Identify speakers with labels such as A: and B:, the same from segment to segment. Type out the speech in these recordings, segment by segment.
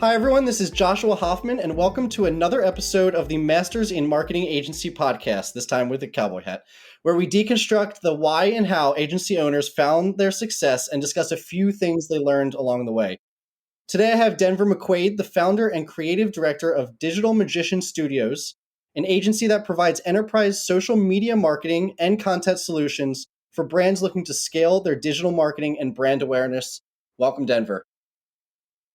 A: Hi, everyone. This is Joshua Hoffman, and welcome to another episode of the Masters in Marketing Agency podcast, this time with a cowboy hat, where we deconstruct the why and how agency owners found their success and discuss a few things they learned along the way. Today, I have Denver McQuaid, the founder and creative director of Digital Magician Studios, an agency that provides enterprise social media marketing and content solutions for brands looking to scale their digital marketing and brand awareness. Welcome, Denver.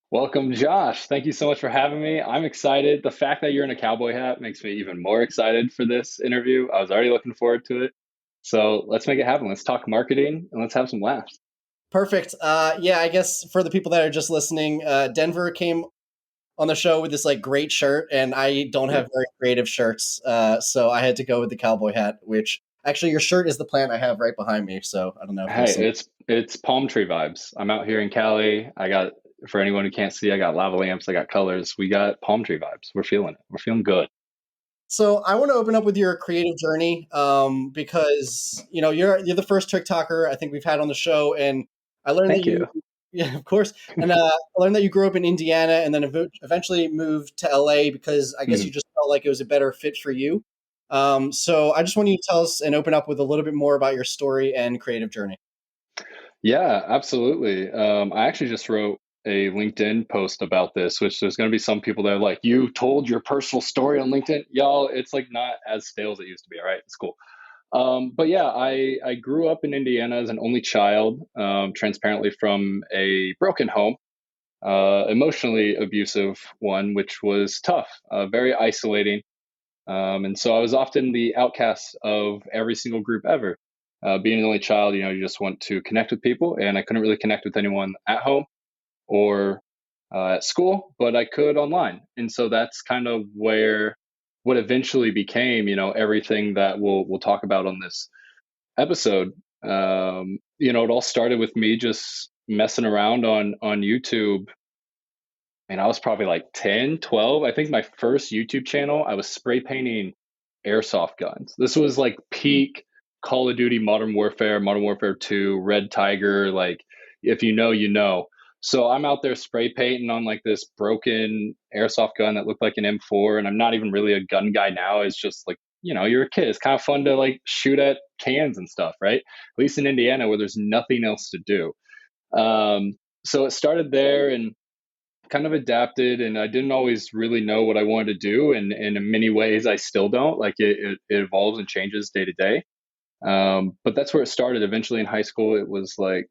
B: Welcome, Josh. Thank you so much for having me. I'm excited. The fact that you're in a cowboy hat makes me even more excited for this interview. I was already looking forward to it. So let's make it happen. Let's talk marketing and let's have some laughs.
A: Perfect. I guess for the people that are just listening, Denver came on the show with this great shirt, and I don't have very creative shirts, so I had to go with the cowboy hat. Which actually, your shirt is the plant I have right behind me. So I don't know if there's some.
B: Hey, it's palm tree vibes. I'm out here in Cali. For anyone who can't see, I got lava lamps. I got colors. We got palm tree vibes. We're feeling it. We're feeling good.
A: So I want to open up with your creative journey, because you're the first TikToker I think we've had on the show, and I learned that
B: Thank you.
A: yeah, of course, and I learned that you grew up in Indiana and then eventually moved to LA because I guess
B: Mhm.
A: you just felt like it was a better fit for you. So I just want you to tell us and open up with a little bit more about your story and creative journey.
B: Yeah, absolutely. I actually just wrote a LinkedIn post about this, which there's going to be some people that are like, you told your personal story on LinkedIn. Y'all, it's like not as stale as it used to be. All right, it's cool. But yeah, I grew up in Indiana as an only child, transparently from a broken home, emotionally abusive one, which was tough, very isolating. And so I was often the outcast of every single group ever. Being an only child, you just want to connect with people, and I couldn't really connect with anyone at home or at school, but I could online. And so that's kind of where what eventually became, everything that we'll talk about on this episode. It all started with me just messing around on YouTube, and I was probably like 10, 12. I think my first YouTube channel, I was spray painting airsoft guns. This was like peak Call of Duty Modern Warfare 2, Red Tiger. Like, if you know, you know. So I'm out there spray painting on like this broken airsoft gun that looked like an M4. And I'm not even really a gun guy now. It's just like, you're a kid. It's kind of fun to like shoot at cans and stuff, right? At least in Indiana where there's nothing else to do. So it started there, and kind of adapted, and I didn't always really know what I wanted to do, and in many ways I still don't. Like it evolves and changes day to day. But that's where it started. Eventually in high school, it was like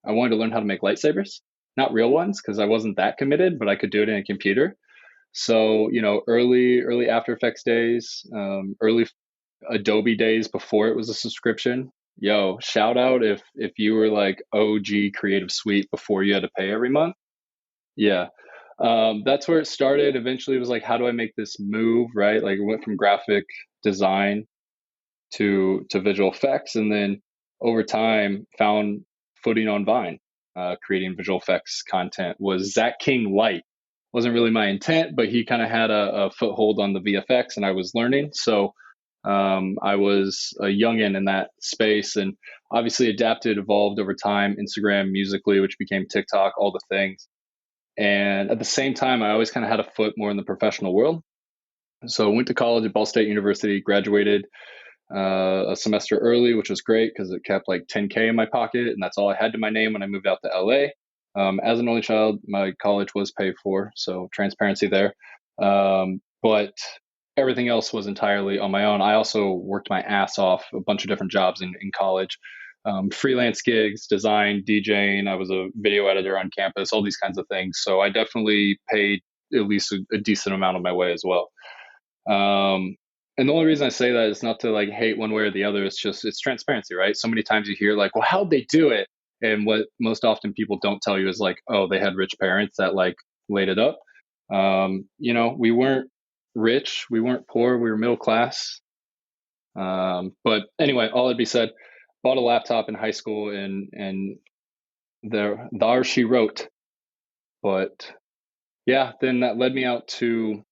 B: I wanted to learn how to make lightsabers, not real ones because I wasn't that committed, but I could do it in a computer. So early After Effects days, early Adobe days before it was a subscription. Yo, shout out if you were like OG Creative Suite before you had to pay every month. Yeah. That's where it started. Eventually, it was like, how do I make this move, right? Like, it went from graphic design to visual effects, and then over time, found footing on Vine. Creating visual effects content was Zach King Light. Wasn't really my intent, but he kind of had a foothold on the VFX, and I was learning. So I was a youngin in that space, and obviously adapted, evolved over time. Instagram, Musically, which became TikTok, all the things. And at the same time, I always kind of had a foot more in the professional world. So I went to college at Ball State University, graduated a semester early, which was great because it kept like 10K in my pocket. And that's all I had to my name when I moved out to LA. As an only child, my college was paid for. So transparency there. But everything else was entirely on my own. I also worked my ass off a bunch of different jobs in college. Freelance gigs, design, DJing. I was a video editor on campus, all these kinds of things. So I definitely paid at least a decent amount of my way as well. And the only reason I say that is not to like hate one way or the other. It's transparency, right? So many times you hear like, well, how'd they do it? And what most often people don't tell you is like, oh, they had rich parents that like laid it up. We weren't rich, we weren't poor, we were middle class. But anyway, all that be said, bought a laptop in high school, and there she wrote. But yeah, then that led me out to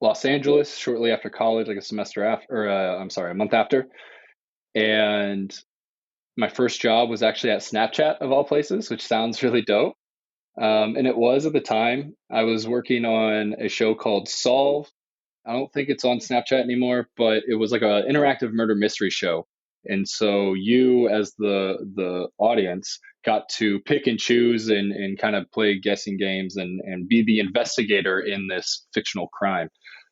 B: Los Angeles shortly after college, like a semester after, or I'm sorry, a month after. And my first job was actually at Snapchat of all places, which sounds really dope. And it was at the time. I was working on a show called Solve. I don't think it's on Snapchat anymore, but it was like an interactive murder mystery show. And so you, as the audience, got to pick and choose and kind of play guessing games and be the investigator in this fictional crime.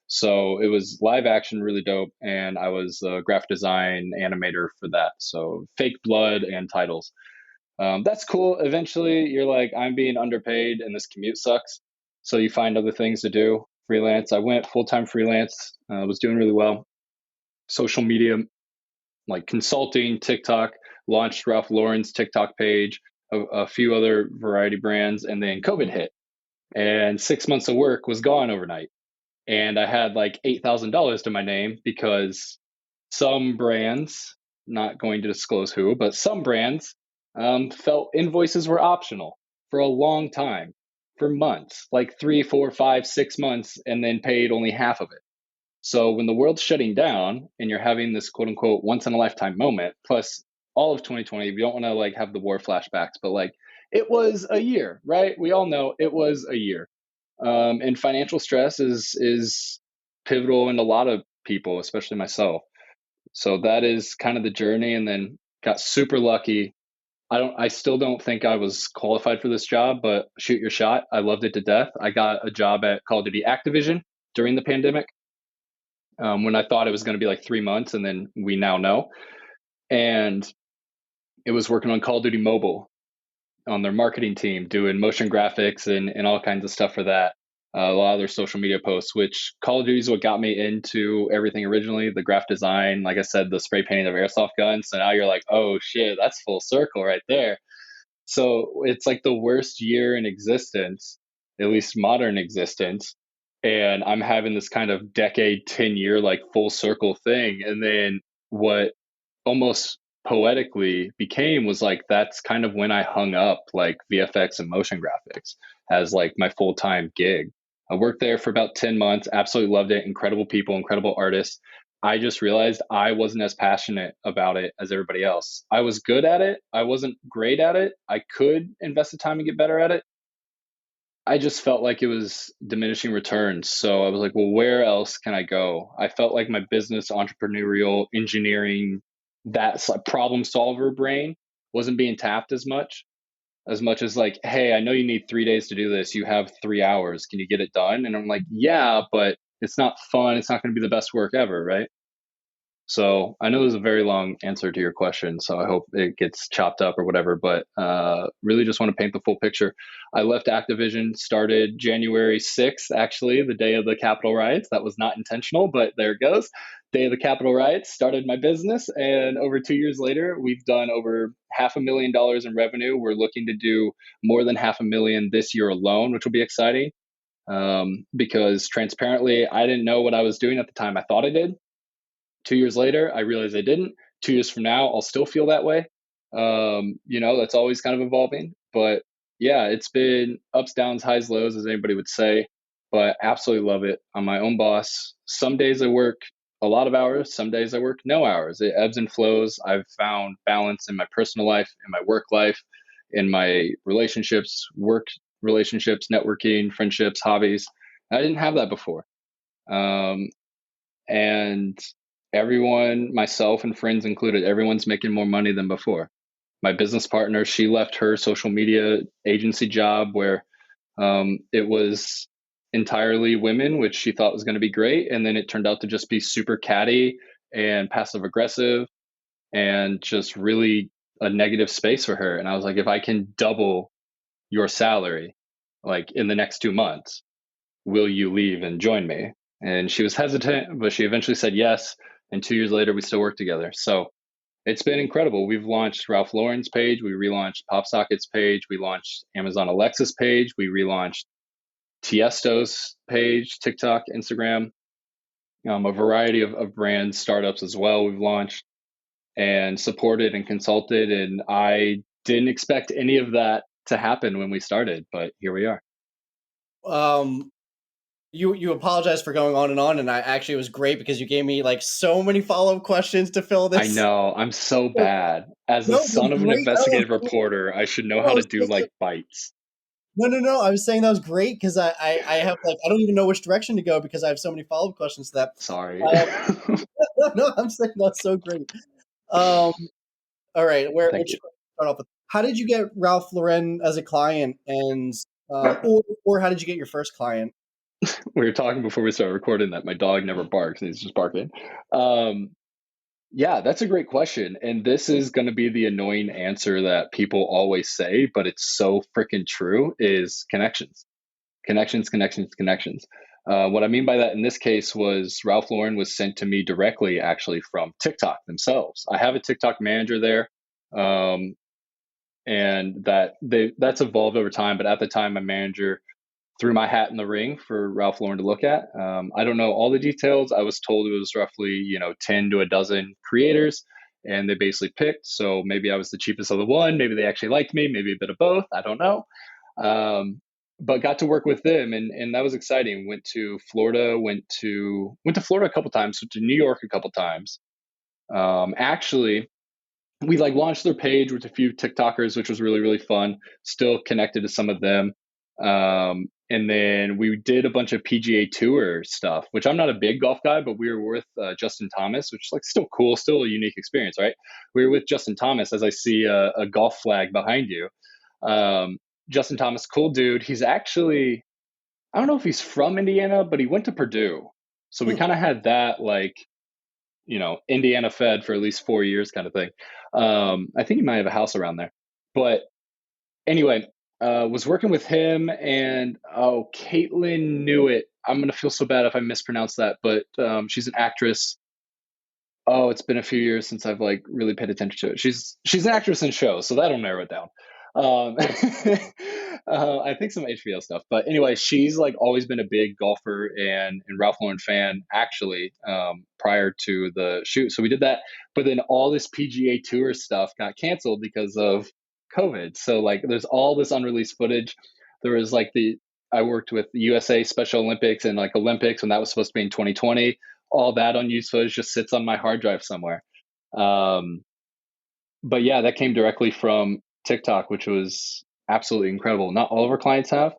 B: So it was live action, really dope, and I was a graphic design animator for that. So fake blood and titles. That's cool. Eventually, you're like, I'm being underpaid and this commute sucks. So you find other things to do. Freelance. I went full time freelance. Was doing really well. Social media, like consulting, TikTok. Launched Ralph Lauren's TikTok page, a few other variety brands, and then COVID hit, and 6 months of work was gone overnight. And I had like $8,000 to my name because some brands, not going to disclose who, but some brands felt invoices were optional for a long time, for months, like 3, 4, 5, 6 months, and then paid only half of it. So when the world's shutting down and you're having this quote unquote once in a lifetime moment, plus all of 2020, we don't want to like have the war flashbacks, but like it was a year, right? We all know it was a year. And financial stress is pivotal in a lot of people, especially myself. So that is kind of the journey, and then got super lucky. I still don't think I was qualified for this job, but shoot your shot. I loved it to death. I got a job at Call of Duty Activision during the pandemic, when I thought it was going to be like 3 months, and then we now know. And it was working on Call of Duty Mobile on their marketing team, doing motion graphics and all kinds of stuff for that. A lot of their social media posts, which Call of Duty is what got me into everything originally. The graphic design, like I said, the spray painting of airsoft guns. So now you're like, oh shit, that's full circle right there. So it's like the worst year in existence, at least modern existence. And I'm having this kind of decade, 10 year, like full circle thing. And then what almost poetically became was like, that's kind of when I hung up like VFX and motion graphics as like my full time gig. I worked there for about 10 months, absolutely loved it. Incredible people, incredible artists. I just realized I wasn't as passionate about it as everybody else. I was good at it. I wasn't great at it. I could invest the time and get better at it. I just felt like it was diminishing returns. So I was like, well, where else can I go? I felt like my business, entrepreneurial, engineering, that problem solver brain wasn't being tapped as much as like, hey, I know you need 3 days to do this. You have 3 hours. Can you get it done? And I'm like, yeah, but it's not fun. It's not going to be the best work ever, right? So I know there's a very long answer to your question, so I hope it gets chopped up or whatever, but really just want to paint the full picture. I left Activision, started January 6th, actually, the day of the Capitol riots. That was not intentional, but there it goes. Day of the Capitol riots, started my business, and over 2 years later, we've done over $500,000 in revenue. We're looking to do more than 500,000 this year alone, which will be exciting, because transparently, I didn't know what I was doing at the time. I thought I did. 2 years later, I realized I didn't. 2 years from now, I'll still feel that way. That's always kind of evolving. But yeah, it's been ups, downs, highs, lows, as anybody would say. But absolutely love it. I'm my own boss. Some days I work a lot of hours. Some days I work no hours. It ebbs and flows. I've found balance in my personal life, in my work life, in my relationships, work relationships, networking, friendships, hobbies. I didn't have that before. And everyone, myself and friends included, everyone's making more money than before. My business partner, she left her social media agency job where it was entirely women, which she thought was going to be great. And then it turned out to just be super catty and passive aggressive and just really a negative space for her. And I was like, if I can double your salary, like in the next 2 months, will you leave and join me? And she was hesitant, but she eventually said yes. And 2 years later, we still work together. So it's been incredible. We've launched Ralph Lauren's page. We relaunched PopSocket's page. We launched Amazon Alexa's page. We relaunched Tiesto's page, TikTok, Instagram, a variety of brands, startups as well. We've launched and supported and consulted. And I didn't expect any of that to happen when we started, but here we are.
A: You apologize for going on, and I actually, it was great because you gave me like so many follow-up questions to fill
B: I
A: this.
B: know. I'm so bad. As the
A: No, but
B: son of an
A: great.
B: investigative reporter, I should know how to do like bites.
A: No. I was saying that was great because I have like I don't even know which direction to go because I have so many follow up questions to that.
B: Sorry.
A: No, I'm saying that's so great. Um, all right,
B: Thank
A: which
B: you.
A: start off with? How did you get Ralph Lauren as a client, and or how did you get your first client?
B: We were talking before we started recording that my dog never barks; he's just barking. Um, yeah, that's a great question, and this is going to be the annoying answer that people always say, but it's so freaking true. Is connections, connections, connections, connections. What I mean by that in this case was Ralph Lauren was sent to me directly, actually from TikTok themselves. I have a TikTok manager there, um, and that's evolved over time. But at the time, my manager threw my hat in the ring for Ralph Lauren to look at. I don't know all the details. I was told it was roughly 10 to a dozen creators, and they basically picked. So maybe I was the cheapest of the one. Maybe they actually liked me. Maybe a bit of both. I don't know. But got to work with them, and that was exciting. Went to Florida. Went to Florida a couple times. Went to New York a couple times. Actually, we like launched their page with a few TikTokers, which was really, really fun. Still connected to some of them. And then we did a bunch of PGA Tour stuff, which I'm not a big golf guy, but we were with Justin Thomas, which is like still cool, still a unique experience, right? We were with Justin Thomas, as I see a golf flag behind you. Um, Justin Thomas, cool dude. He's actually, I don't know if he's from Indiana, but he went to Purdue. So we
A: Hmm.
B: kind of had that like Indiana fed for at least 4 years kind of thing. I think he might have a house around there. But anyway, was working with him and Caitlin knew it. I'm going to feel so bad if I mispronounce that, but she's an actress. Oh, it's been a few years since I've like really paid attention to it. She's an actress in shows, so that'll narrow it down. I think some HBO stuff, but anyway, she's like always been a big golfer and Ralph Lauren fan actually prior to the shoot. So we did that, but then all this PGA Tour stuff got canceled because of COVID. So like, there's all this unreleased footage. There was like I worked with the USA Special Olympics and like Olympics when that was supposed to be in 2020. All that unused footage just sits on my hard drive somewhere. Um, but yeah, that came directly from TikTok, which was absolutely incredible. Not all of our clients have,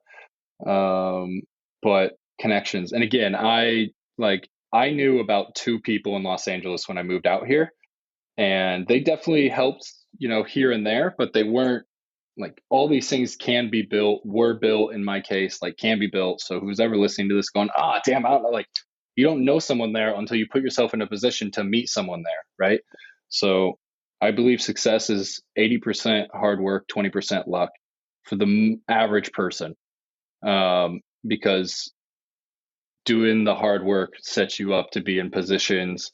B: um, but connections. And again, I knew about two people in Los Angeles when I moved out here, and they definitely helped, here and there, but they weren't like all these things can be built, were built in my case, like can be built. So who's ever listening to this going, damn, I don't know, like you don't know someone there until you put yourself in a position to meet someone there, right? So I believe success is 80% hard work, 20% luck for the average person, because doing the hard work sets you up to be in positions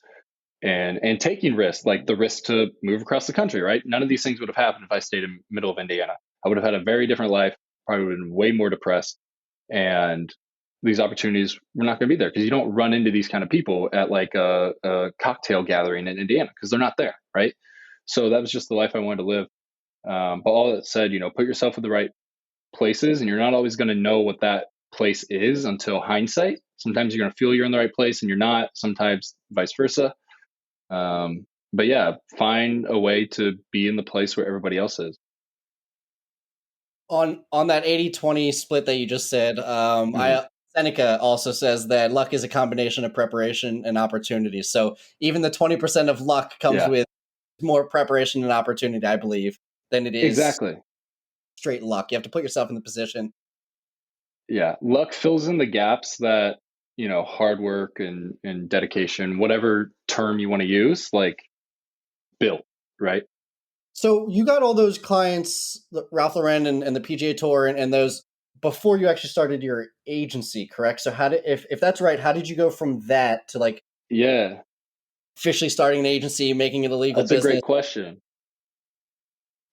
B: and taking risks, like the risk to move across the country, right? None of these things would have happened if I stayed in the middle of Indiana. I would have had a very different life, probably would have been way more depressed. And these opportunities were not going to be there because you don't run into these kind of people at like a cocktail gathering in Indiana because they're not there, right? So that was just the life I wanted to live. But all that said, put yourself in the right places, and you're not always going to know what that place is until hindsight. Sometimes you're going to feel you're in the right place and you're not, sometimes vice versa. But yeah, find a way to be in the place where everybody else is.
A: On that 80-20 split that you just said,
B: Mhm.
A: Seneca also says that luck is a combination of preparation and opportunity. So even the 20% of luck comes
B: Yeah,
A: with more preparation and opportunity, I believe, than it is
B: exactly.
A: straight luck. You have to put yourself in the position.
B: Yeah, luck fills in the gaps that hard work and dedication, whatever term you want to use, like built, right?
A: So you got all those clients, Ralph Lauren and the PGA Tour, and those before you actually started your agency, correct? So how did, if that's right, how did you go from that to like
B: Yeah,
A: officially starting an agency, making it a legal
B: that's a
A: business?
B: great question.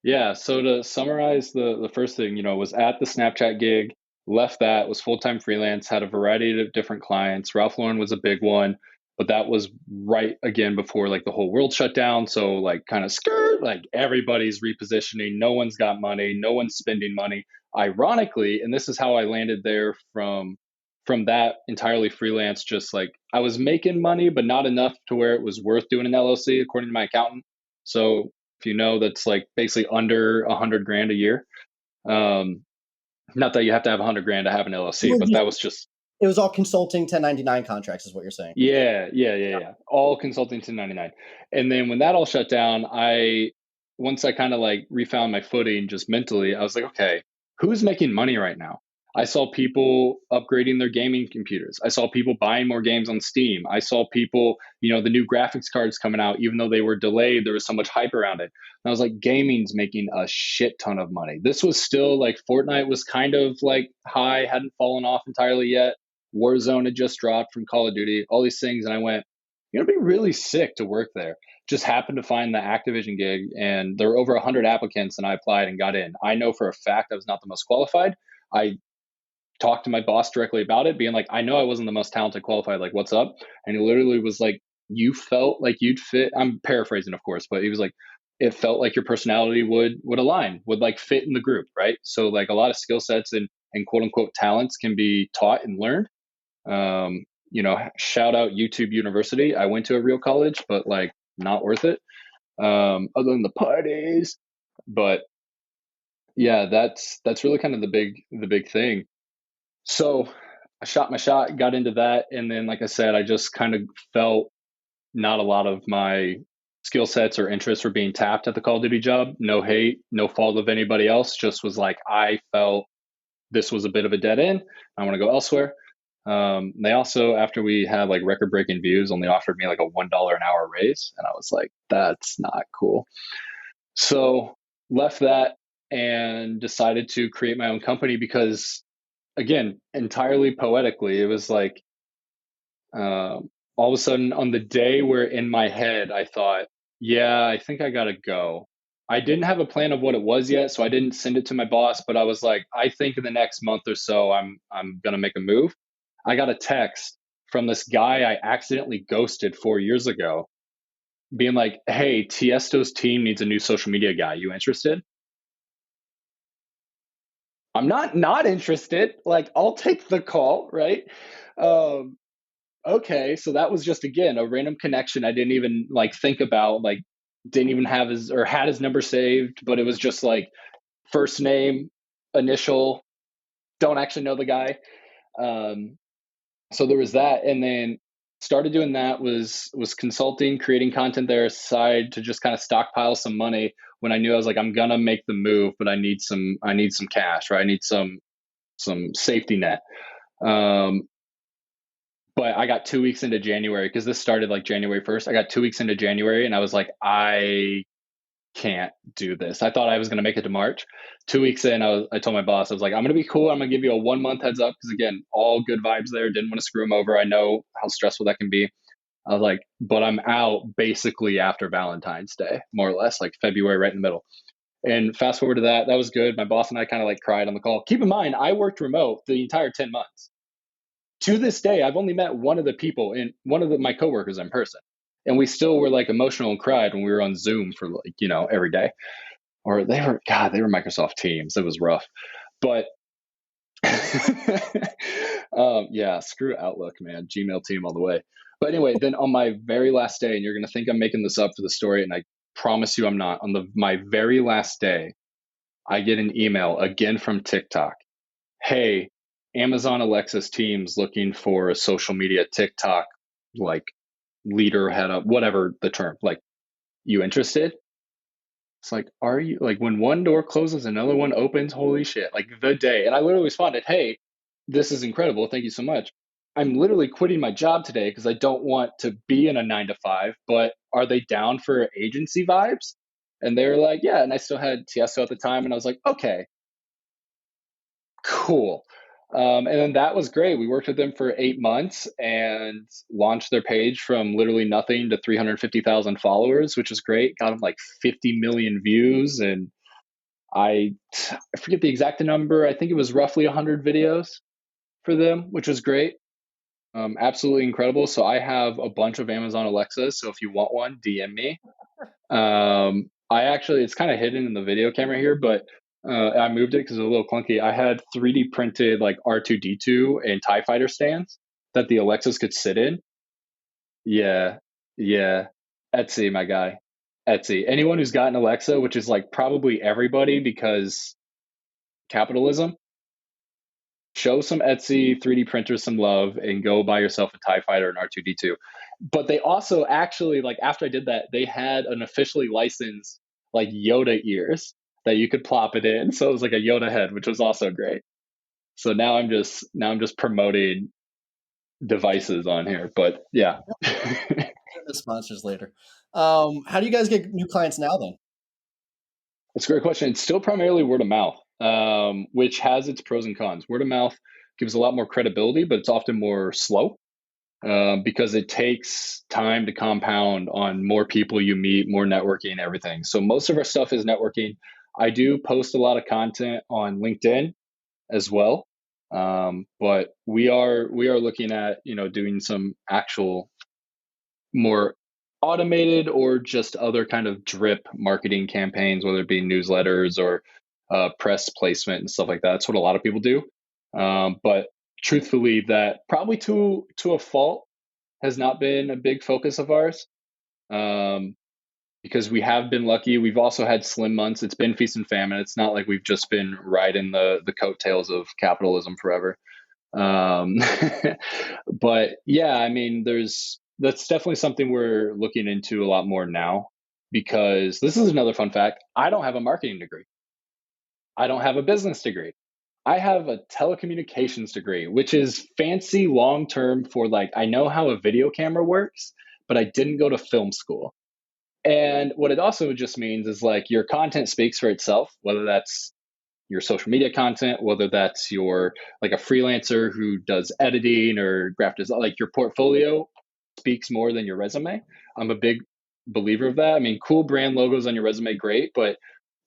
B: Yeah, so to summarize the first thing, was at the Snapchat gig, left that, was full-time freelance, had a variety of different clients. Ralph Lauren was a big one, but that was right again before like the whole world shut down. So like kind of skirt, like everybody's repositioning, no one's got money, no one's spending money. Ironically, and this is how I landed there from that entirely freelance, just like I was making money, but not enough to where it was worth doing an LLC, according to my accountant. So if that's like basically under 100 grand a year. Um, Not that you have to have 100 grand to have an LLC,
A: Well,
B: but that was just,
A: it was all consulting 1099 contracts, is what you're saying.
B: yeah. All consulting to 99. And then when that all shut down, once I kind of like refound my footing just mentally, I was like, okay, who's making money right now? I saw people upgrading their gaming computers. I saw people buying more games on Steam. I saw people, the new graphics cards coming out, even though they were delayed, there was so much hype around it. And I was like, gaming's making a shit ton of money. This was still like Fortnite was kind of like high, hadn't fallen off entirely yet. Warzone had just dropped from Call of Duty, all these things. And I went, it'd be really sick to work there. Just happened to find the Activision gig, and there were over 100 applicants, and I applied and got in. I know for a fact I was not the most qualified. I talked to my boss directly about it, being like, I know I wasn't the most talented qualified, like, what's up? And he literally was like, you felt like you'd fit. I'm paraphrasing, of course, but he was like, it felt like your personality would align, would like fit in the group, right? So like a lot of skill sets and quote unquote talents can be taught and learned. Shout out YouTube University. I went to a real college, but like not worth it. Other than the parties. But yeah, that's really kind of the big thing. So I shot my shot, got into that, and then like I said, I just kind of felt not a lot of my skill sets or interests were being tapped at the Call of Duty job. No hate, no fault of anybody else. Just was like I felt this was a bit of a dead end. I want to go elsewhere. They also, after we had like record breaking views, only offered me like a $1 an hour raise. And I was like, that's not cool. So left that and decided to create my own company because, again, entirely poetically, it was like all of a sudden on the day where in my head, I thought, yeah, I think I got to go. I didn't have a plan of what it was yet, so I didn't send it to my boss, but I was like, I think in the next month or so, I'm going to make a move. I got a text from this guy I accidentally ghosted 4 years ago, being like, "Hey, Tiesto's team needs a new social media guy. You interested?" I'm not interested. Like, I'll take the call, right? Um, okay, so that was just again a random connection. I didn't even like think about, like, didn't even have his or had his number saved, but it was just like first name, initial. Don't actually know the guy. Um, so there was that, and then started doing that, was consulting, creating content there aside to just kind of stockpile some money when I knew I was like, I'm gonna make the move, but I need some cash, right? I need some safety net. um but I got 2 weeks into January, because this started like January 1st. I got 2 weeks into January and I was like, I can't do this. I thought I was going to make it to March. 2 weeks in, I told my boss, I was like, I'm going to be cool. I'm going to give you a 1 month heads up. Because again, all good vibes there. Didn't want to screw him over. I know how stressful that can be. I was like, but I'm out basically after Valentine's Day, more or less, like February, right in the middle. And fast forward to that, that was good. My boss and I kind of like cried on the call. Keep in mind, I worked remote the entire 10 months. To this day, I've only met one of the people in one of my coworkers in person. And we still were like emotional and cried when we were on Zoom for like, every day. Or they were Microsoft Teams. It was rough. But yeah, screw Outlook, man. Gmail team all the way. But anyway, then on my very last day, and you're going to think I'm making this up for the story, and I promise you I'm not. On my very last day, I get an email again from TikTok. Hey, Amazon Alexa's team's looking for a social media TikTok like leader, head up, whatever the term. Like, you interested? It's like, are you like when one door closes, another one opens? Holy shit. Like the day. And I literally responded, hey, this is incredible. Thank you so much. I'm literally quitting my job today because I don't want to be in a 9 to 5, but are they down for agency vibes? And they were like, yeah. And I still had Tiesto at the time. And I was like, okay, cool. And then that was great. We worked with them for 8 months and launched their page from literally nothing to 350,000 followers, which is great. Got them like 50 million views. And I forget the exact number. I think it was roughly 100 videos for them, which was great. Absolutely incredible. So I have a bunch of Amazon Alexas. So if you want one, DM me. It's kind of hidden in the video camera here, but I moved it because it was a little clunky. I had 3D printed like R2D2 and TIE fighter stands that the Alexas could sit in. Yeah, yeah. Etsy, my guy. Etsy. Anyone who's got an Alexa, which is like probably everybody because capitalism, show some Etsy 3D printers some love and go buy yourself a TIE fighter and R2D2. But they also actually, like, after I did that, they had an officially licensed like Yoda ears that you could plop it in. So it was like a Yoda head, which was also great. So now I'm just promoting devices on here. But yeah.
A: The sponsors later. How do you guys get new clients now then?
B: It's a great question. It's still primarily word of mouth, which has its pros and cons. Word of mouth gives a lot more credibility, but it's often more slow, because it takes time to compound on more people you meet, more networking, everything. So most of our stuff is networking. I do post a lot of content on LinkedIn as well, but we are looking at doing some actual more automated or just other kind of drip marketing campaigns, whether it be newsletters or press placement and stuff like that. That's what a lot of people do. But truthfully, that probably to a fault has not been a big focus of ours, um, because we have been lucky. We've also had slim months. It's been feast and famine. It's not like we've just been riding the coattails of capitalism forever. Um, but yeah, I mean, that's definitely something we're looking into a lot more now, because this is another fun fact. I don't have a marketing degree. I don't have a business degree. I have a telecommunications degree, which is fancy long term for, like, I know how a video camera works, but I didn't go to film school. And what it also just means is, like, your content speaks for itself, whether that's your social media content, whether that's your, like, a freelancer who does editing or graphic design, like, your portfolio speaks more than your resume. I'm a big believer of that. I mean, cool brand logos on your resume, great, but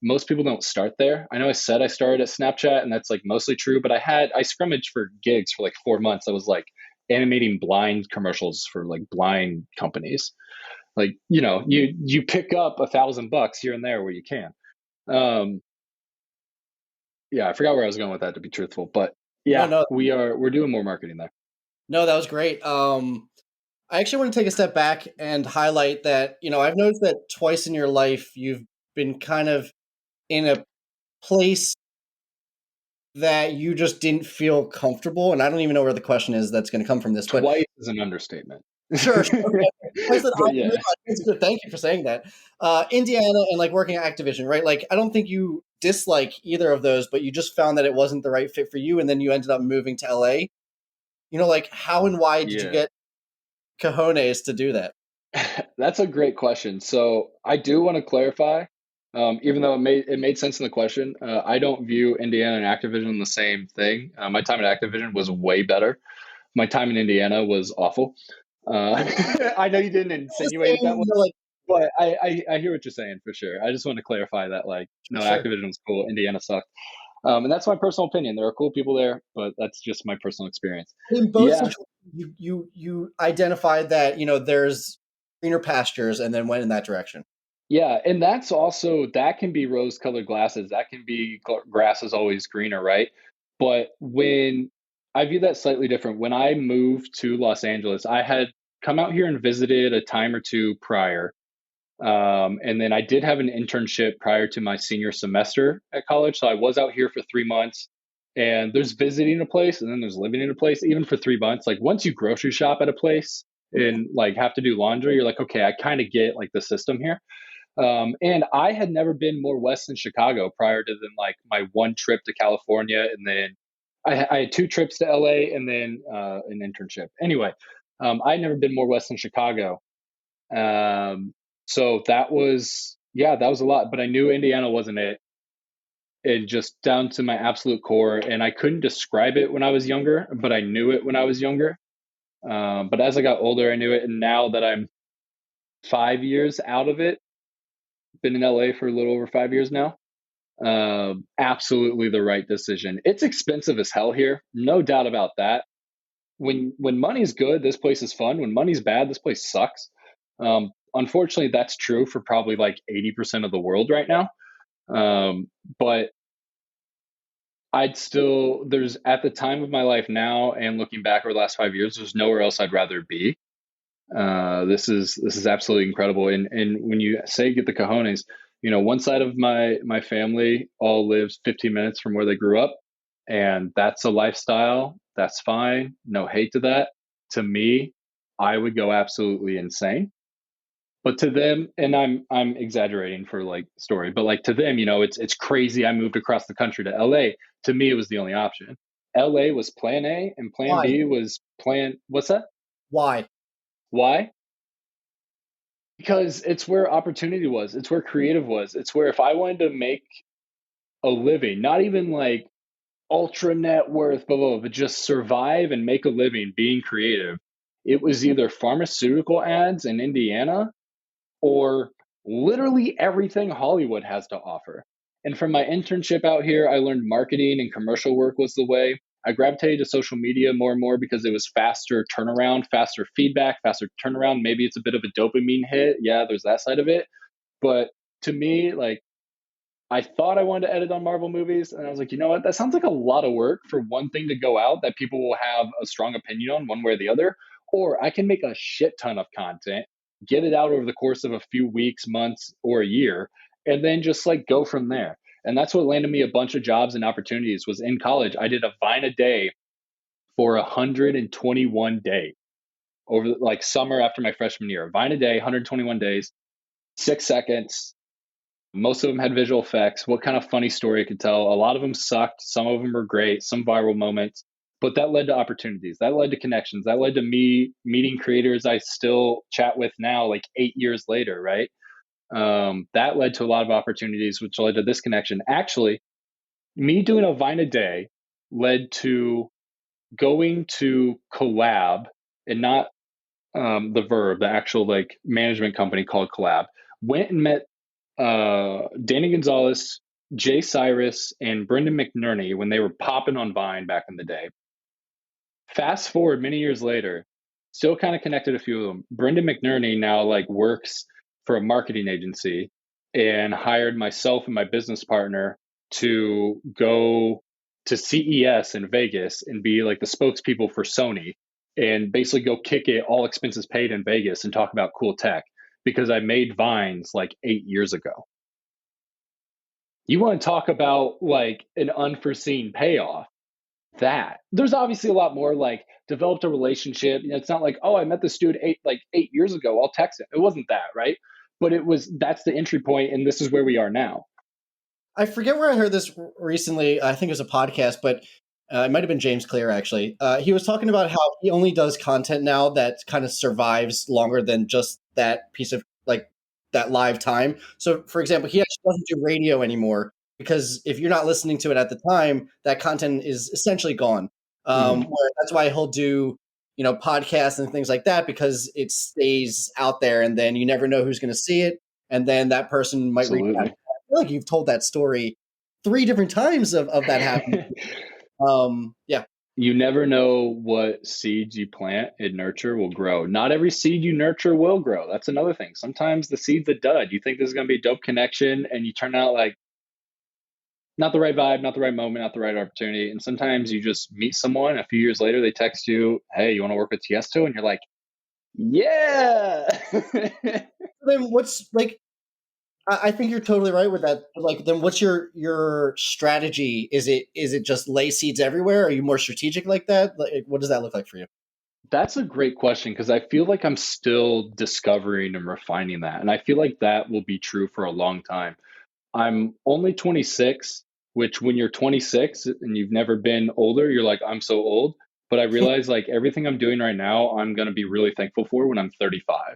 B: most people don't start there. I know I said I started at Snapchat, and that's like mostly true, but I scrimmaged for gigs for like 4 months. I was like animating blind commercials for like blind companies. Like, you pick up $1,000 here and there where you can. Um, yeah, I forgot where I was going with that, to be truthful, but
A: No,
B: yeah,
A: no,
B: we're doing more marketing there.
A: no, that was great. I actually want to take a step back and highlight that, I've noticed that twice in your life you've been kind of in a place that you just didn't feel comfortable. And I don't even know where the question is that's going to come from this, but
B: Twice is an understatement.
A: sure, sure. Okay. Place that I
B: But yeah.
A: realize, it's good. Thank you for saying that. Indiana and like working at Activision, right? Like, I don't think you dislike either of those, but you just found that it wasn't the right fit for you. And then you ended up moving to LA. Like, how and why did you
B: Yeah.
A: get cojones to do that?
B: That's a great question. So I do want to clarify, even though it made sense in the question. I don't view Indiana and Activision the same thing. My time at Activision was way better. My time in Indiana was awful. I know you didn't
A: Just
B: insinuate it that
A: saying,
B: way,
A: like,
B: but I hear what you're saying for sure. I just want to clarify that, like, no,
A: sure.
B: Activision was cool, Indiana sucked, and that's my personal opinion. There are cool people there, but that's just my personal experience.
A: In both
B: Yeah,
A: situations, you identified that there's greener pastures, and then went in that direction.
B: yeah, and that can be rose-colored glasses. That can be grass is always greener, right? But when I view that slightly different. When I moved to Los Angeles, I had come out here and visited a time or two prior. And then I did have an internship prior to my senior semester at college. So I was out here for 3 months. And there's visiting a place and then there's living in a place, even for 3 months. Like, once you grocery shop at a place and like have to do laundry, you're like, okay, I kind of get like the system here. And I had never been more west than Chicago prior to then like my one trip to California. And then I had two trips to LA and then an internship. Anyway, I had never been more west than Chicago. So that was a lot, but I knew Indiana wasn't it. It just down to my absolute core. And I couldn't describe it when I was younger, but I knew it when I was younger. But as I got older, I knew it. And now that I'm 5 years out of it, been in LA for a little over 5 years now. Absolutely the right decision. It's expensive as hell here, no doubt about that. When money's good, this place is fun. When money's bad, this place sucks. Unfortunately, that's true for probably like 80% of the world right now. But there's at the time of my life now and looking back over the last 5 years, there's nowhere else I'd rather be. This is absolutely incredible. And when you say get the cojones, one side of my family all lives 15 minutes from where they grew up. And that's a lifestyle. That's fine. No hate to that. To me, I would go absolutely insane. But to them, and I'm exaggerating for like story, but like to them, it's crazy. I moved across the country to LA. To me, it was the only option. LA was plan A and plan
A: Why?
B: B was plan, what's that?
A: Why?
B: Why? Because it's where opportunity was. It's where creative was. It's where if I wanted to make a living, not even like ultra net worth, blah, blah, blah, but just survive and make a living being creative, it was either pharmaceutical ads in Indiana or literally everything Hollywood has to offer. And from my internship out here, I learned marketing and commercial work was the way. I gravitated to social media more and more because it was faster turnaround, faster feedback, faster turnaround. Maybe it's a bit of a dopamine hit. Yeah, there's that side of it. But to me, like, I thought I wanted to edit on Marvel movies, and I was like, you know what? That sounds like a lot of work for one thing to go out that people will have a strong opinion on one way or the other. Or I can make a shit ton of content, get it out over the course of a few weeks, months, or a year, and then just like go from there. And that's what landed me a bunch of jobs and opportunities. Was in college, I did a Vine a day for 121 days over like summer after my freshman year. Vine a day, 121 days, 6 seconds. Most of them had visual effects. What kind of funny story I could tell? A lot of them sucked. Some of them were great, some viral moments. But that led to opportunities. That led to connections. That led to me meeting creators I still chat with now, like 8 years later, right? That led to a lot of opportunities, which led to this connection. Actually, me doing a Vine a day led to going to Collab, and not the verb, the actual like management company called Collab. Went and met Danny Gonzalez, Jay Cyrus, and Brendan McNerney when they were popping on Vine back in the day. Fast forward many years later, still kind of connected a few of them. Brendan McNerney now like works for a marketing agency and hired myself and my business partner to go to CES in Vegas and be like the spokespeople for Sony and basically go kick it, all expenses paid in Vegas, and talk about cool tech because I made Vines like 8 years ago. You want to talk about like an unforeseen payoff? That there's obviously a lot more, like developed a relationship. It's not like, oh, I met this dude 8 years ago, I'll text him. It wasn't that, right? But it was, that's the entry point, and this is where we are now.
A: I forget where I heard this recently. I think it was a podcast, but it might have been James Clear actually. He was talking about how he only does content now that kind of survives longer than just that piece of like that live time. So, for example, he actually doesn't do radio anymore because if you're not listening to it at the time, that content is essentially gone.
B: Mhm.
A: Where that's why he'll do podcasts and things like that because it stays out there, and then you never know who's going to see it, and then that person might reach out.
B: Absolutely.
A: Feel like you've told that story three different times of that happening. Yeah.
B: You never know what seeds you plant and nurture will grow. Not every seed you nurture will grow. That's another thing. Sometimes the seed's a dud. You think this is going to be a dope connection, and you turn out like not the right vibe, not the right moment, not the right opportunity. And sometimes you just meet someone, a few years later, they text you, hey, you want to work with Tiesto? And you're like, yeah.
A: Then what's like? I think you're totally right with that. But like, then what's your strategy? Is it just lay seeds everywhere? Are you more strategic like that? Like, what does that look like for you?
B: That's a great question because I feel like I'm still discovering and refining that. And I feel like that will be true for a long time. I'm only 26, which when you're 26 and you've never been older, you're like, I'm so old. But I realize like everything I'm doing right now, I'm going to be really thankful for when I'm 35,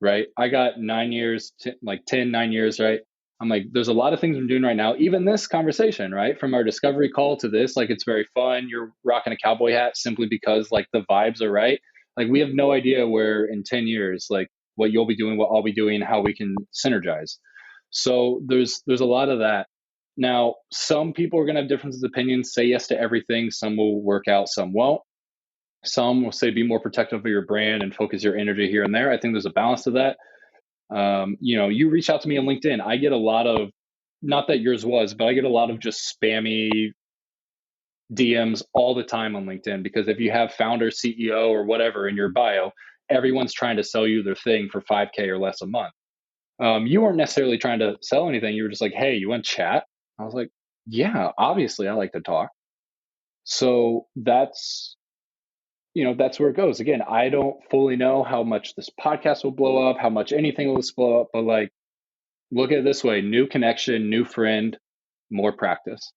B: right? I got 9 years, like 10, 9 years, right? I'm like, there's a lot of things I'm doing right now. Even this conversation, right? From our discovery call to this, like it's very fun. You're rocking a cowboy hat simply because like the vibes are right. Like we have no idea where in 10 years, like what you'll be doing, what I'll be doing, how we can synergize. So there's a lot of that. Now, some people are going to have differences of opinions, say yes to everything. Some will work out, some won't. Some will say be more protective of your brand and focus your energy here and there. I think there's a balance to that. You reach out to me on LinkedIn. I get a lot of, not that yours was, but I get a lot of just spammy DMs all the time on LinkedIn because if you have founder, CEO, or whatever in your bio, everyone's trying to sell you their thing for 5K or less a month. You weren't necessarily trying to sell anything. You were just like, hey, you want to chat? I was like, Yeah, obviously I like to talk. So that's where it goes. Again, I don't fully know how much this podcast will blow up, how much anything will blow up, but like, look at it this way: new connection, new friend, more practice.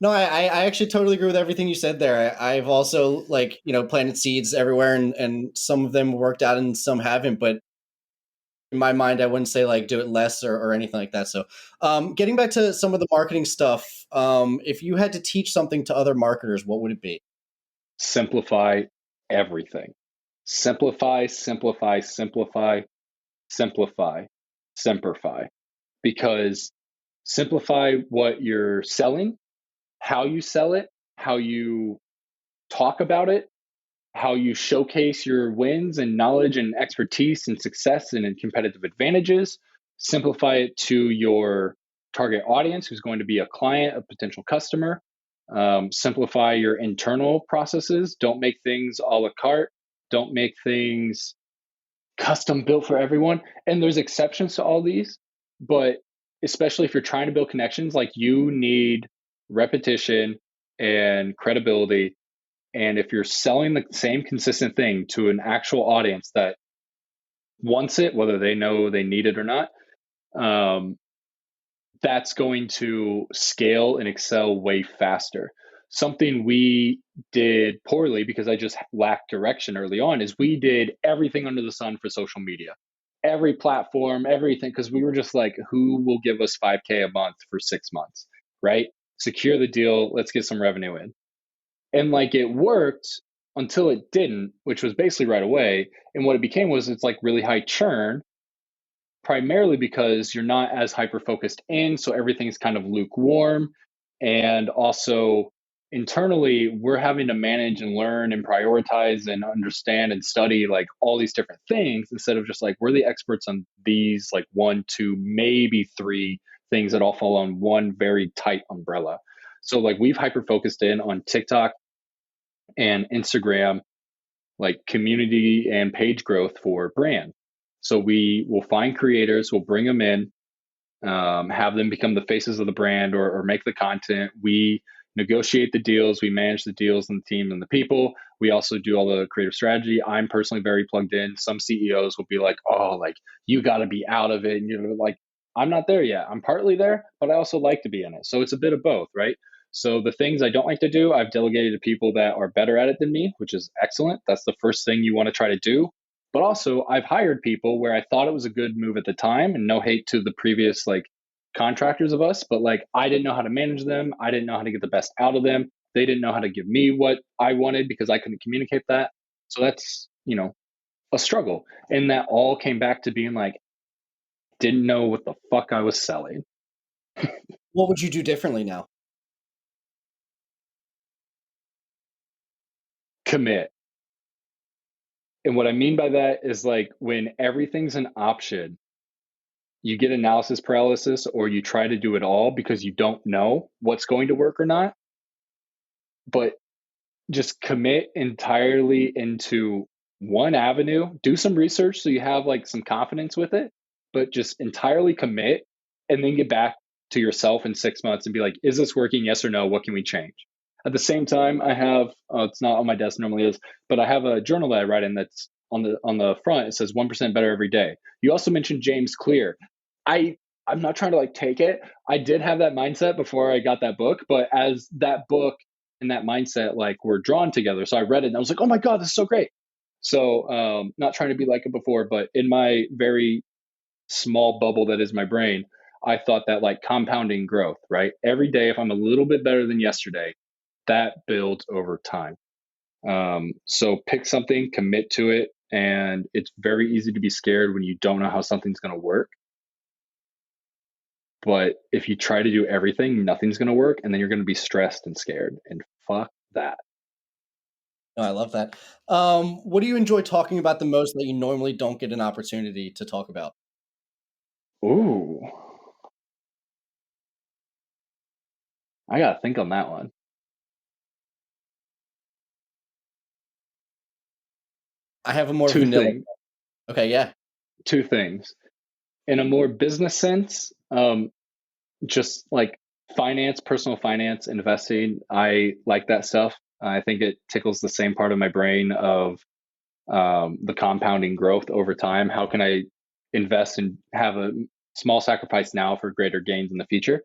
A: No, I actually totally agree with everything you said there. I've also like, planted seeds everywhere, and some of them worked out and some haven't, but in my mind, I wouldn't say like do it less or anything like that. So, getting back to some of the marketing stuff, if you had to teach something to other marketers, what would it be?
B: Simplify everything. Simplify, simplify, simplify, simplify, simplify. Because simplify what you're selling, how you sell it, how you talk about it, how you showcase your wins and knowledge and expertise and success and competitive advantages. Simplify it to your target audience, who's going to be a client, a potential customer. Simplify your internal processes. Don't make things a la carte. Don't make things custom built for everyone. And there's exceptions to all these, but especially if you're trying to build connections, like, you need repetition and credibility. And if you're selling the same consistent thing to an actual audience that wants it, whether they know they need it or not, um, that's going to scale and excel way faster. Something we did poorly, because I just lacked direction early on, is we did everything under the sun for social media, every platform, everything, because we were just like, who will give us 5K a month for 6 months, right? Secure the deal. Let's get some revenue in. And like, it worked until it didn't, which was basically right away. And what it became was, it's like really high churn, primarily because you're not as hyper focused in, so everything's kind of lukewarm. And also, internally, we're having to manage and learn and prioritize and understand and study like all these different things, instead of just like, we're the experts on these like one, two, maybe three things that all fall on one very tight umbrella. So like, we've hyper focused in on TikTok and Instagram, like community and page growth for brand. So we will find creators, we'll bring them in, have them become the faces of the brand, or make the content. We negotiate the deals, we manage the deals and the team and the people. We also do all the creative strategy. I'm personally very plugged in. Some CEOs will be like, oh, like, you got to be out of it. And you're like, I'm not there yet. I'm partly there, but I also like to be in it. So it's a bit of both, right? So the things I don't like to do, I've delegated to people that are better at it than me, which is excellent. That's the first thing you want to try to do. But also, I've hired people where I thought it was a good move at the time, and no hate to the previous like contractors of us, but like, I didn't know how to manage them. I didn't know how to get the best out of them. They didn't know how to give me what I wanted because I couldn't communicate that. So that's, a struggle. And that all came back to being like, didn't know what the fuck I was selling.
A: What would you do differently now?
B: Commit. And what I mean by that is, like, when everything's an option, you get analysis paralysis, or you try to do it all because you don't know what's going to work or not. But just commit entirely into one avenue. Do some research so you have like some confidence with it, but just entirely commit, and then get back to yourself in 6 months and be like, is this working? Yes or no? What can we change? At the same time, I have, it's not on my desk, normally is, but I have a journal that I write in, that's on the front. It says 1% better every day. You also mentioned James Clear. I I'm not trying to like take it. I did have that mindset before I got that book, but as that book and that mindset like were drawn together, so I read it and I was like, oh my god, this is so great. So not trying to be like it before, but in my very small bubble that is my brain, I thought that like compounding growth, right? Every day, if I'm a little bit better than yesterday, that builds over time. So pick something, commit to it, and it's very easy to be scared when you don't know how something's going to work. But if you try to do everything, nothing's going to work, and then you're going to be stressed and scared. And fuck that.
A: Oh, I love that. What do you enjoy talking about the most that you normally don't get an opportunity to talk about?
B: Ooh, I got to think on that one.
A: I have a more
B: Two
A: vanilla.
B: things.
A: Okay, yeah.
B: Two things. In a more business sense, just like finance, personal finance, investing, I like that stuff. I think it tickles the same part of my brain of the compounding growth over time. How can I invest and have a small sacrifice now for greater gains in the future?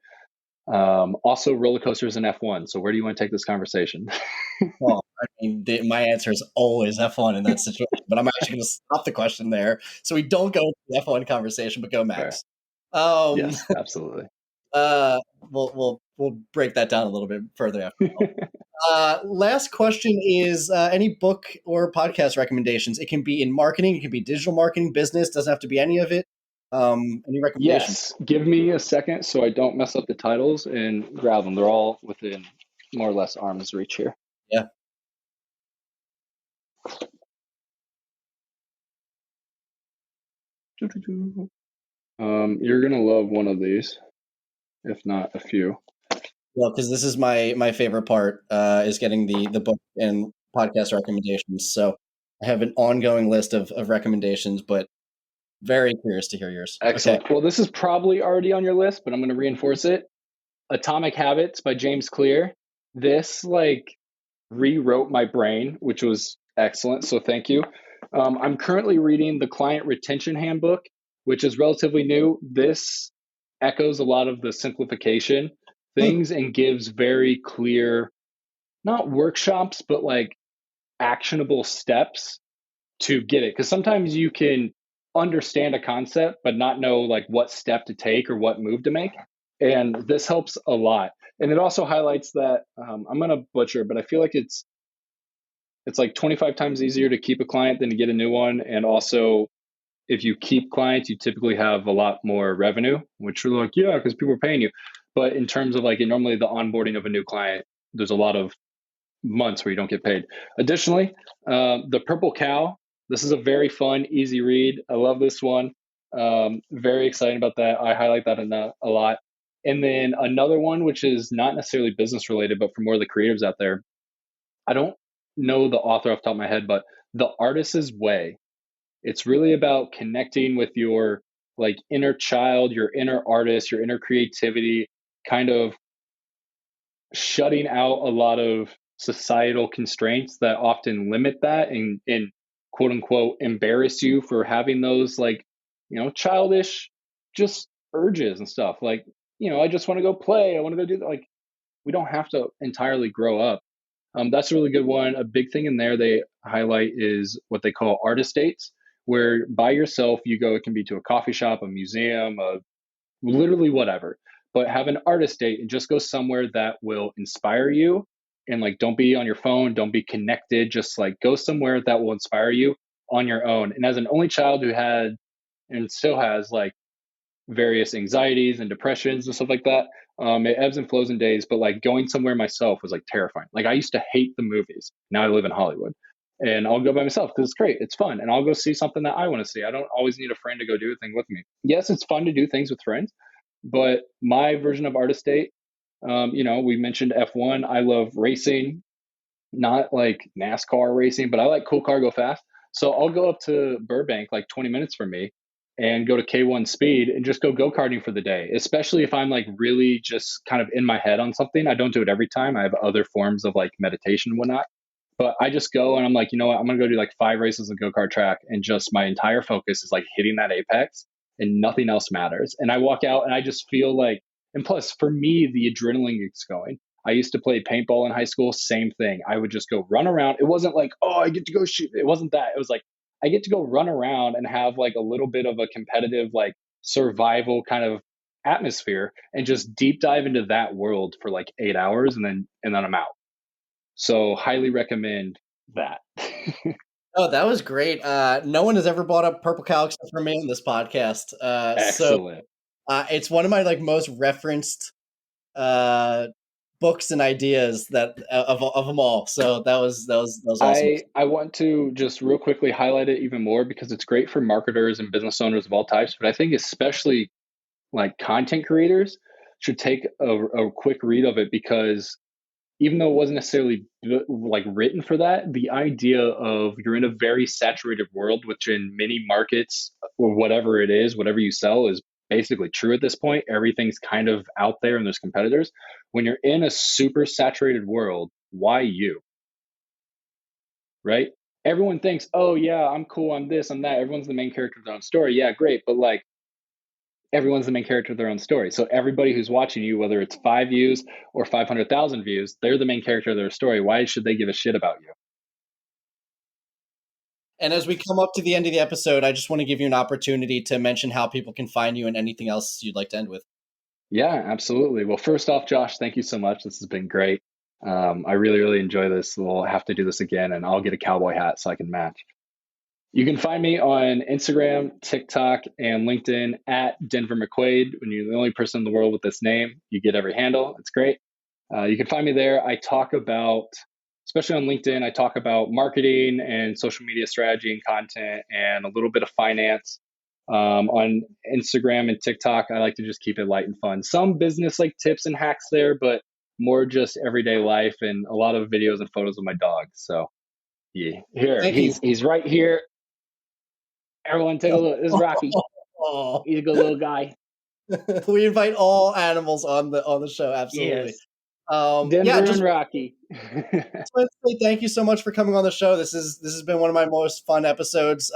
B: Also, roller coasters and F1. So, where do you want to take this conversation?
A: Well, I mean, my answer is always F1 in that situation, but I'm actually going to stop the question there so we don't go into the F1 conversation, but go
B: Fair.
A: Max. Um,
B: Yes, absolutely.
A: we'll break that down a little bit further after. Last question is any book or podcast recommendations. It can be in marketing, it can be digital marketing, business, doesn't have to be any of it. Any recommendations?
B: Yes, give me a second so I don't mess up the titles and grab them. They're all within more or less arm's reach here.
A: Yeah.
B: You're gonna love one of these, if not a few.
A: Well, because this is my favorite part is getting the book and podcast recommendations. So I have an ongoing list of recommendations, but very curious to hear yours. Okay.
B: Excellent. Well, this is probably already on your list, but I'm gonna reinforce it. Atomic Habits by James Clear. This rewrote my brain, which was excellent. So thank you. I'm currently reading the Client Retention Handbook, which is relatively new. This echoes a lot of the simplification things and gives very clear, not workshops, but like actionable steps to get it. Because sometimes you can understand a concept, but not know like what step to take or what move to make. And this helps a lot. And it also highlights that I'm going to butcher, but I feel like it's like 25 times easier to keep a client than to get a new one. And also, if you keep clients, you typically have a lot more revenue, which are like, yeah, because people are paying you. But in terms of like normally the onboarding of a new client, there's a lot of months where you don't get paid. Additionally, The Purple Cow. This is a very fun, easy read. I love this one. Very excited about that. I highlight that a lot. And then another one, which is not necessarily business related, but for more of the creatives out there. I don't know the author off the top of my head, but The Artist's Way. It's really about connecting with your like inner child, your inner artist, your inner creativity, kind of shutting out a lot of societal constraints that often limit that and quote unquote embarrass you for having those like, childish just urges and stuff. Like, I just want to go play. I want to go do that. Like, we don't have to entirely grow up. That's a really good one. A big thing in there they highlight is what they call artist dates, where by yourself you go. It can be to a coffee shop, a museum, literally whatever. But have an artist date and just go somewhere that will inspire you. And like, don't be on your phone, don't be connected. Just like go somewhere that will inspire you on your own. And as an only child who had and still has like various anxieties and depressions and stuff like that. It ebbs and flows in days, but like going somewhere myself was like terrifying. Like I used to hate the movies. Now I live in Hollywood and I'll go by myself because it's great. It's fun. And I'll go see something that I want to see. I don't always need a friend to go do a thing with me. Yes, it's fun to do things with friends, but my version of artist date, we mentioned F1. I love racing, not like NASCAR racing, but I like cool car go fast. So I'll go up to Burbank, like 20 minutes from me, and go to K1 speed and just go karting for the day, especially if I'm like really just kind of in my head on something. I don't do it every time. I have other forms of like meditation and whatnot. But I just go and I'm like, you know what? I'm going to go do like 5 races on go kart track. And just my entire focus is like hitting that apex and nothing else matters. And I walk out and I just feel like, and plus for me, the adrenaline gets going. I used to play paintball in high school, same thing. I would just go run around. It wasn't like, oh, I get to go shoot. It wasn't that. It was like, I get to go run around and have like a little bit of a competitive, like survival kind of atmosphere and just deep dive into that world for like 8 hours and then I'm out. So highly recommend that.
A: Oh, that was great. No one has ever brought up Purple Cow except for me on this podcast. So
B: Excellent.
A: it's one of my like most referenced uh, books and ideas that of them all. So that was awesome.
B: I want to just real quickly highlight it even more because it's great for marketers and business owners of all types, but I think especially like content creators should take a quick read of it because even though it wasn't necessarily like written for that, the idea of you're in a very saturated world, which in many markets or whatever it is, whatever you sell is basically true at this point. Everything's kind of out there and there's competitors. When you're in a super saturated world, why you? Right? Everyone thinks, oh yeah, I'm cool, I'm this, I'm that. Everyone's the main character of their own story. Yeah, great. But like everyone's the main character of their own story. So everybody who's watching you, whether it's 5 views or 500,000 views, they're the main character of their story. Why should they give a shit about you?
A: And as we come up to the end of the episode, I just want to give you an opportunity to mention how people can find you and anything else you'd like to end with.
B: Yeah, absolutely. Well, first off, Josh, thank you so much. This has been great. I really, really enjoy this. We'll have to do this again, and I'll get a cowboy hat so I can match. You can find me on Instagram, TikTok, and LinkedIn at Denver McQuaid. When you're the only person in the world with this name, you get every handle. It's great. You can find me there. I talk about, especially on LinkedIn, I talk about marketing and social media strategy and content and a little bit of finance. On Instagram and TikTok, I like to just keep it light and fun. Some business like tips and hacks there, but more just everyday life and a lot of videos and photos of my dog. So yeah, here he's right here. Everyone take a look. This is Rocky. He's a good little guy.
A: We invite all animals on the show. Absolutely.
B: Yes. Denver and Rocky.
A: Just want to say thank you so much for coming on the show. This has been one of my most fun episodes.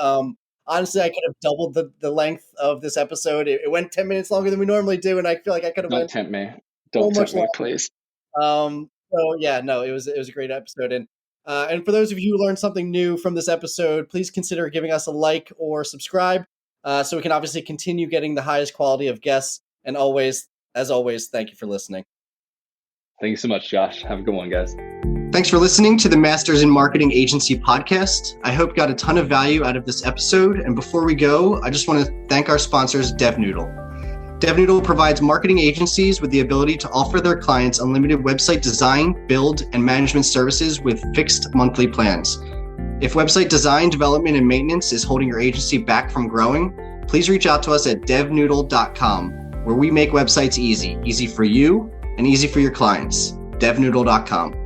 A: Honestly, I could have doubled the length of this episode. It went 10 minutes longer than we normally do, and I feel like I could have
B: Don't tempt me. Don't tempt me, please.
A: So yeah, no, it was a great episode. And for those of you who learned something new from this episode, please consider giving us a like or subscribe so we can obviously continue getting the highest quality of guests. And as always, thank you for listening.
B: Thank you so much, Josh. Have a good one, guys.
A: Thanks for listening to the Masters in Marketing Agency podcast. I hope you got a ton of value out of this episode. And before we go, I just want to thank our sponsors, DevNoodle. DevNoodle provides marketing agencies with the ability to offer their clients unlimited website design, build, and management services with fixed monthly plans. If website design, development, and maintenance is holding your agency back from growing, please reach out to us at devnoodle.com, where we make websites easy for you and easy for your clients. devnoodle.com.